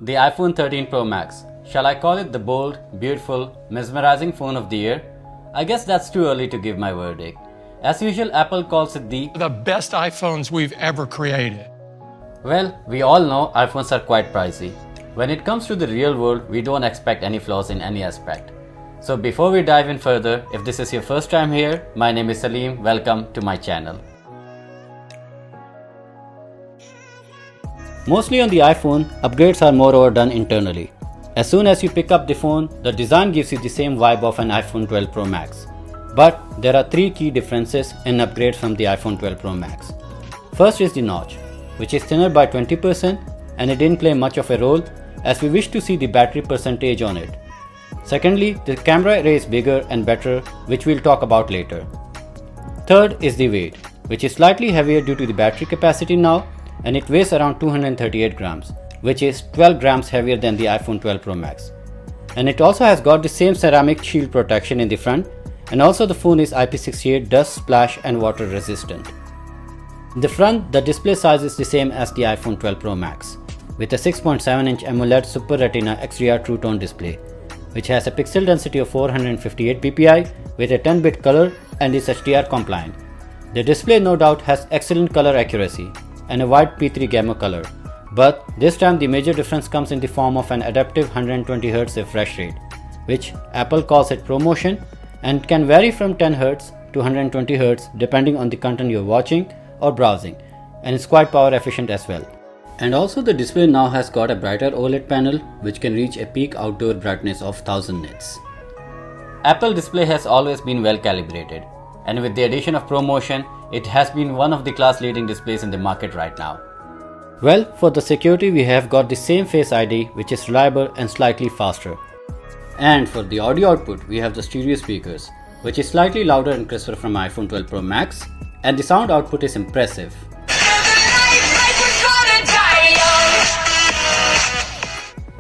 the iPhone 13 Pro Max. Shall I call it the bold, beautiful, mesmerizing phone of the year? I guess that's too early to give my verdict. As usual, Apple calls it the best iPhones we've ever created. Well, we all know iPhones are quite pricey. When it comes to the real world, we don't expect any flaws in any aspect. So before we dive in further, if this is your first time here, my name is Salim, welcome to my channel. Mostly on the iPhone, upgrades are moreover done internally. As soon as you pick up the phone, the design gives you the same vibe of an iPhone 12 Pro Max. But there are three key differences in upgrades from the iPhone 12 Pro Max. First is the notch, which is thinner by 20% and it didn't play much of a role as we wish to see the battery percentage on it. Secondly, the camera array is bigger and better, which we'll talk about later. Third is the weight, which is slightly heavier due to the battery capacity now, and it weighs around 238 grams, which is 12 grams heavier than the iPhone 12 Pro Max. And it also has got the same ceramic shield protection in the front, and also the phone is IP68 dust, splash and water resistant. In the front, the display size is the same as the iPhone 12 Pro Max, with a 6.7-inch AMOLED Super Retina XDR True Tone display, which has a pixel density of 458 ppi with a 10-bit color and is HDR compliant. The display no doubt has excellent color accuracy and a wide P3 gamma color, but this time the major difference comes in the form of an adaptive 120Hz refresh rate, which Apple calls it ProMotion, and can vary from 10Hz to 120Hz depending on the content you're watching or browsing, and is quite power efficient as well. And also the display now has got a brighter OLED panel which can reach a peak outdoor brightness of 1000 nits. Apple display has always been well calibrated, and with the addition of ProMotion, it has been one of the class leading displays in the market right now. Well, for the security we have got the same Face ID which is reliable and slightly faster. And for the audio output we have the stereo speakers, which is slightly louder and crisper from iPhone 12 Pro Max, and the sound output is impressive.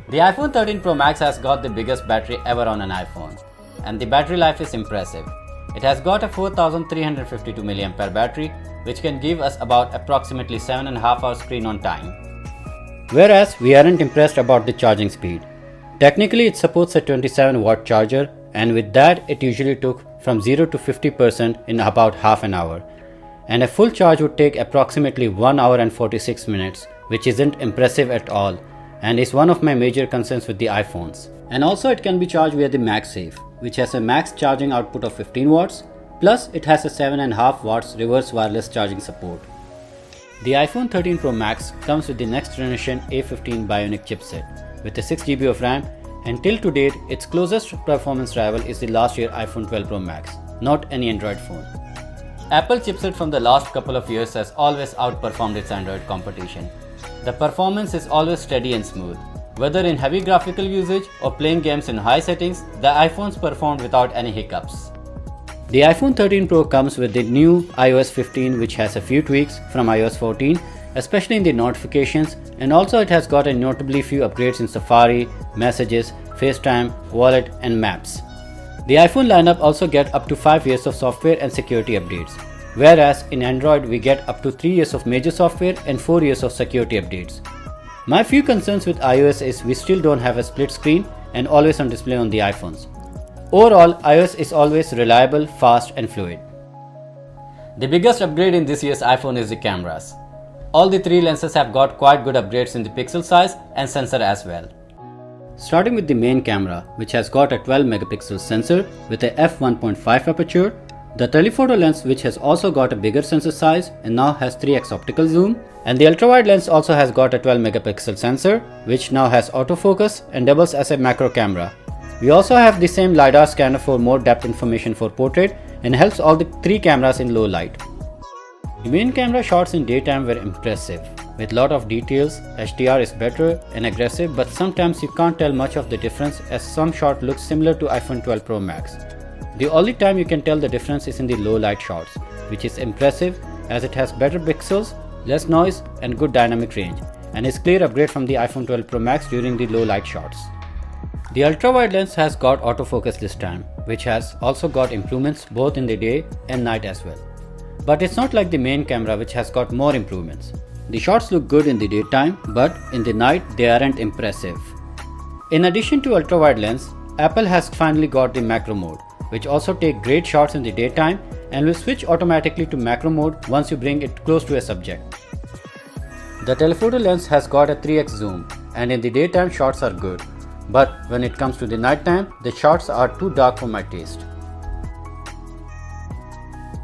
The iPhone 13 Pro Max has got the biggest battery ever on an iPhone, and the battery life is impressive. It has got a 4352 mAh battery, which can give us about approximately 7.5 hours screen on time. Whereas we aren't impressed about the charging speed. Technically it supports a 27-watt charger, and with that it usually took from 0 to 50% in about half an hour. And a full charge would take approximately 1 hour and 46 minutes, which isn't impressive at all, and is one of my major concerns with the iPhones. And also it can be charged via the MagSafe, which has a max charging output of 15 watts, plus it has a 7.5 watts reverse wireless charging support. The iPhone 13 Pro Max comes with the next generation A15 Bionic chipset with a 6GB of RAM, and till to date its closest performance rival is the last year iPhone 12 Pro Max, not any Android phone. Apple chipset from the last couple of years has always outperformed its Android competition. The performance is always steady and smooth. Whether in heavy graphical usage or playing games in high settings, the iPhones performed without any hiccups. The iPhone 13 Pro comes with the new iOS 15, which has a few tweaks from iOS 14, especially in the notifications, and also it has got a notably few upgrades in Safari, Messages, FaceTime, Wallet and Maps. The iPhone lineup also get up to 5 years of software and security updates, whereas in Android we get up to 3 years of major software and 4 years of security updates. My few concerns with iOS is we still don't have a split screen and always on display on the iPhones. Overall, iOS is always reliable, fast and fluid. The biggest upgrade in this year's iPhone is the cameras. All the three lenses have got quite good upgrades in the pixel size and sensor as well. Starting with the main camera, which has got a 12 megapixel sensor with a f1.5 aperture, the telephoto lens, which has also got a bigger sensor size and now has 3x optical zoom, and the ultrawide lens also has got a 12 megapixel sensor which now has autofocus and doubles as a macro camera. We also have the same LiDAR scanner for more depth information for portrait and helps all the three cameras in low light. The main camera shots in daytime were impressive. With lot of details, HDR is better and aggressive, but sometimes you can't tell much of the difference as some shot looks similar to iPhone 12 Pro Max. The only time you can tell the difference is in the low light shots, which is impressive as it has better pixels, less noise and good dynamic range, and is clear upgrade from the iPhone 12 Pro Max during the low light shots. The ultra-wide lens has got autofocus this time, which has also got improvements both in the day and night as well. But it's not like the main camera, which has got more improvements. The shots look good in the daytime, but in the night they aren't impressive. In addition to ultra-wide lens, Apple has finally got the macro mode, which also take great shots in the daytime and will switch automatically to macro mode once you bring it close to a subject. The telephoto lens has got a 3x zoom, and in the daytime shots are good, but when it comes to the nighttime, the shots are too dark for my taste.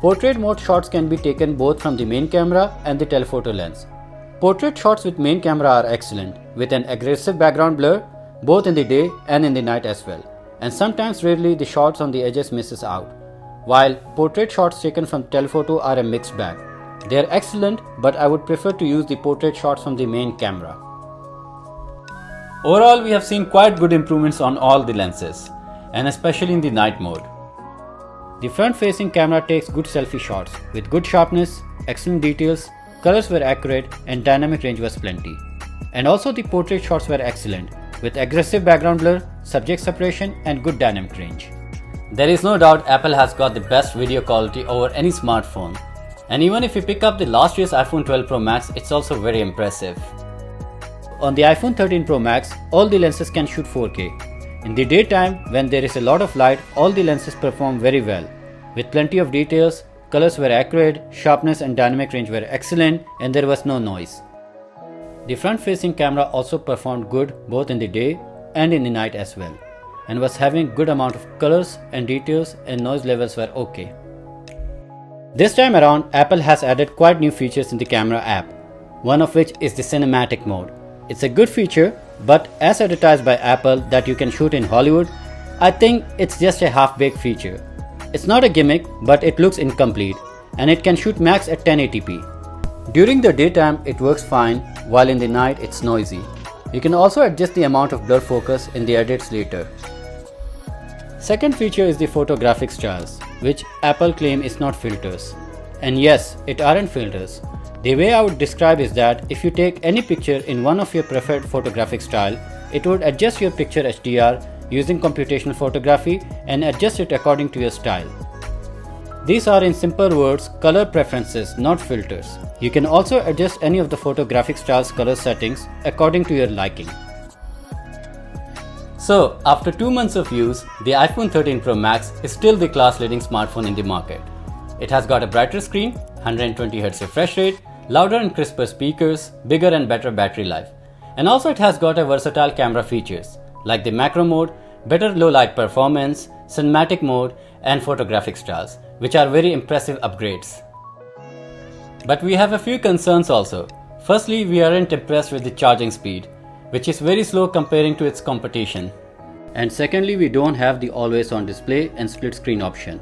Portrait mode shots can be taken both from the main camera and the telephoto lens. Portrait shots with main camera are excellent, with an aggressive background blur both in the day and in the night as well, and sometimes rarely the shots on the edges misses out, while portrait shots taken from telephoto are a mixed bag. They are excellent, but I would prefer to use the portrait shots from the main camera. Overall, we have seen quite good improvements on all the lenses, and especially in the night mode. The front-facing camera takes good selfie shots with good sharpness, excellent details, colors were accurate, and dynamic range was plenty. And also the portrait shots were excellent with aggressive background blur, subject separation, and good dynamic range. There is no doubt Apple has got the best video quality over any smartphone. And even if you pick up the last year's iPhone 12 Pro Max, it's also very impressive. On the iPhone 13 Pro Max, all the lenses can shoot 4K. In the daytime, when there is a lot of light, all the lenses perform very well. With plenty of details, colors were accurate, sharpness and dynamic range were excellent, and there was no noise. The front-facing camera also performed good both in the day and in the night as well, and was having good amount of colors and details, and noise levels were okay. This time around, Apple has added quite new features in the camera app, one of which is the cinematic mode. It's a good feature, but as advertised by Apple that you can shoot in Hollywood, I think it's just a half-baked feature. It's not a gimmick, but it looks incomplete, and it can shoot max at 1080p. During the daytime it works fine, while in the night it's noisy. You can also adjust the amount of blur focus in the edits later. Second feature is the photographic styles, which Apple claim is not filters. And yes, it aren't filters. The way I would describe is that if you take any picture in one of your preferred photographic style, it would adjust your picture HDR using computational photography and adjust it according to your style. These are in simple words color preferences, not filters. You can also adjust any of the photographic style's color settings according to your liking. So, after 2 months of use, the iPhone 13 Pro Max is still the class-leading smartphone in the market. It has got a brighter screen, 120Hz refresh rate, louder and crisper speakers, bigger and better battery life. And also it has got a versatile camera features like the macro mode, better low light performance, cinematic mode and photographic styles, which are very impressive upgrades. But we have a few concerns also. Firstly, we aren't impressed with the charging speed, which is very slow comparing to its competition. And secondly, we don't have the always on display and split screen option.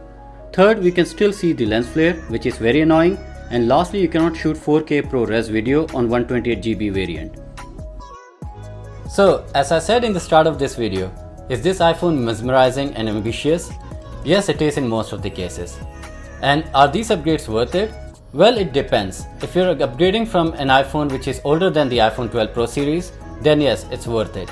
Third, we can still see the lens flare, which is very annoying. And lastly, you cannot shoot 4K ProRes video on 128GB variant. So, as I said in the start of this video, is this iPhone mesmerizing and ambitious? Yes, it is in most of the cases. And are these upgrades worth it? Well, it depends. If you're upgrading from an iPhone which is older than the iPhone 12 Pro series, then yes, it's worth it.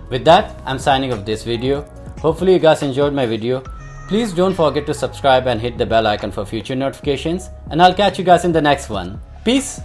With that, I'm signing off this video. Hopefully you guys enjoyed my video. Please don't forget to subscribe and hit the bell icon for future notifications, and I'll catch you guys in the next one. Peace!